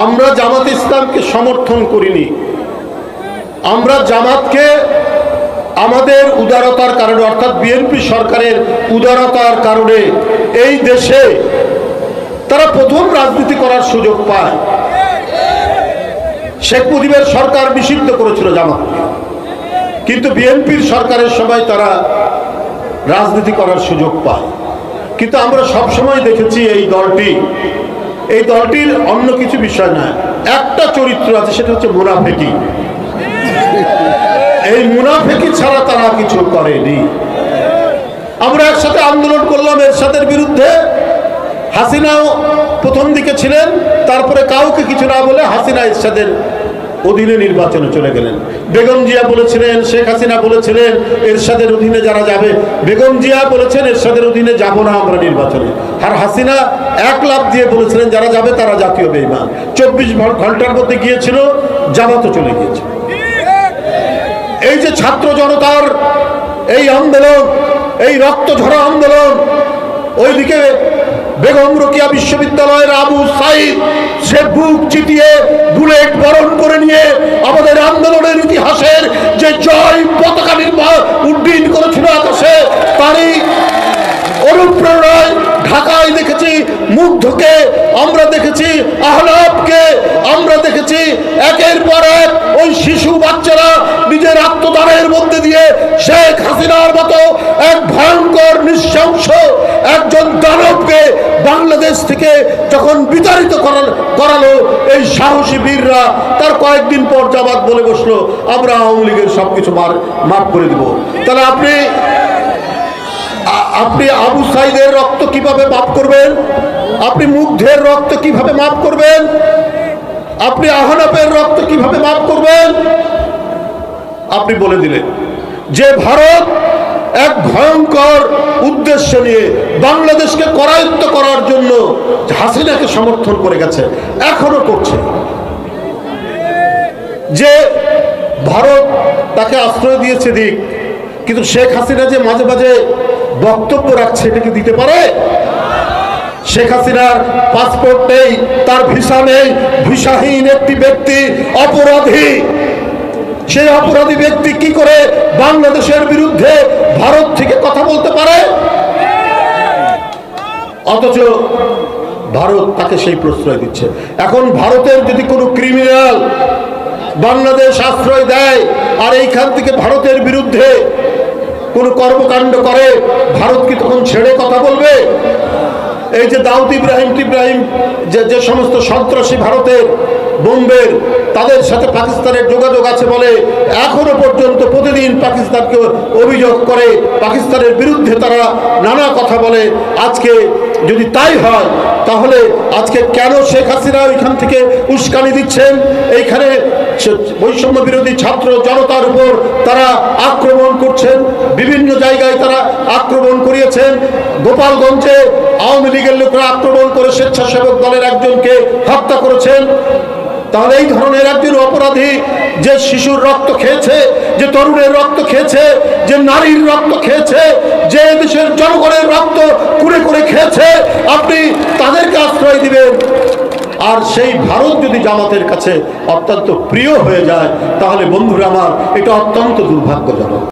আমরা জামাত ইসলামকে সমর্থন করিনি, আমরা জামাতকে আমাদের উদারতার কারণে অর্থাৎ বিএনপি সরকারের উদারতার কারণে এই দেশে তারা প্রথম রাজনীতি করার সুযোগ পায়। শেখ মুজিবের সরকার নিষিদ্ধ করেছিল জামাতকে, কিন্তু বিএনপির সরকারের সময় তারা রাজনীতি করার সুযোগ পায়। কিন্তু আমরা সবসময় দেখেছি এই দলটির অন্য কিছু বিষয় নয়, একটা চরিত্র আছে, সেটা হচ্ছে মুনাফেকি। এই মুনাফেকি ছাড়া তারা কিছু করেনি। আমরা একসাথে আন্দোলন করলাম এরশাদের বিরুদ্ধে, হাসিনাও প্রথম দিকে ছিলেন, তারপরে কাউকে কিছু না বলে হাসিনা এরশাদের অধীনে নির্বাচনে চলে গেলেন। বেগম জিয়া বলেছিলেন, শেখ হাসিনা বলেছিলেন এরশাদের অধীনে যারা যাবে, বেগম জিয়া বলেছেন এরশাদের অধীনে যাব না আমরা নির্বাচনে, আর হাসিনা এক লাফ দিয়ে বলেছিলেন যারা যাবে তারা জাতীয় বেঈমান। 24 ঘন্টার মধ্যে গিয়েছিল, জামাতও চলে গিয়েছিল। এই যে ছাত্র জনতার এই আন্দোলন, এই রক্ত ঝরা আন্দোলন, ওইদিকে বেগম রোকেয়া বিশ্ববিদ্যালয়ের আবু সাইদ সে বুক চিতিয়ে বুলেট বরণ করে নিয়ে আমাদের আন্দোলনের ইতিহাসের যে জয় পতাকা উড্ডীন করেছিল আকাশে, তারই অনুপ্রেরণায় ঢাকায় দেখেছি মুগ্ধকে, আমরা দেখেছি আহলাবকে, আমরা দেখেছি একের পর এক ওই শিশু বাচ্চারা নিজের আত্মদানের মধ্যে দিয়ে শেখ হাসিনার মতো এক ভয়ঙ্কর নৃশংস একজন দানবকে বাংলাদেশ থেকে যখন বিতাড়িত করালো এই সাহসী বীররা, তার কয়েকদিন পর জামাত বলে বসলো আমরা আওয়ামী লীগের সবকিছু মাফ করে দিব। তাহলে আপনি আবু সাইদের রক্ত কিভাবে মাফ করবেন? আপনি মুগ্ধের রক্ত কিভাবে মাফ করবেন? আপনি আহনাফের রক্ত কিভাবে মাফ করবেন? আপনি বলে দিলেন যে ভারত এক ভয়ঙ্কর উদ্দেশ্য নিয়ে বাংলাদেশকে করায়ত্ত করার জন্য হাসিনাকে সমর্থন করে গেছে, এখনো করছে। যে ভারত তাকে আশ্রয় দিয়েছে দিক, কিন্তু শেখ হাসিনা যে মাঝে মাঝে বক্তব্য রাখছে, এটাকে দিতে পারে? শেখ হাসিনার পাসপোর্ট নেই, তার ভিসা নেই, ভিসাহীন একটি ব্যক্তি অপরাধী। সেই অপরাধী ব্যক্তি কি করে বাংলাদেশের বিরুদ্ধে ভারত থেকে কথা বলতে পারে? অথচ ভারত তাকে সেই প্রশ্রয় দিচ্ছে। এখন ভারতের যদি কোনো ক্রিমিনাল বাংলাদেশ আশ্রয় দেয় আর এইখান থেকে ভারতের বিরুদ্ধে কোনো কর্মকাণ্ড করে, ভারত কি তখন ছেড়ে কথা বলবে? এই যে দাউদ ইব্রাহিম যে সমস্ত সন্ত্রাসী ভারতের বোম্বের, তাদের সাথে পাকিস্তানের যোগাযোগ আছে বলে এখনো পর্যন্ত প্রতিদিন পাকিস্তানকে অভিযোগ করে, পাকিস্তানের বিরুদ্ধে তারা নানা কথা বলে। আজকে যদি তাই হয় তাহলে আজকে কেন শেখ হাসিনা ওইখান থেকে উস্কানি দিচ্ছেন? এইখানে বৈষম্য বিরোধী ছাত্র জনতার উপর তারা আক্রমণ করছেন, বিভিন্ন জায়গায় তারা আক্রমণ করিয়েছেন। গোপালগঞ্জে আওয়ামী লীগের লোকরা আক্রমণ করে স্বেচ্ছাসেবক দলের একজনকে হত্যা করেছেন। তাহলে এই ধরনের একজন অপরাধী যে শিশুর রক্ত খেয়েছে, যে তরুণের রক্ত খেয়েছে, যে নারীর রক্ত খেয়েছে, যে দেশের জনগণের রক্ত কুড়ে করে খেয়েছে, আপনি তাদেরকে আশ্রয় দিবেন? আর সেই ভারত যদি জামাতের কাছে অত্যন্ত প্রিয় হয়ে যায়, তাহলে বন্ধুরা আমার, এটা অত্যন্ত দুর্ভাগ্যজনক।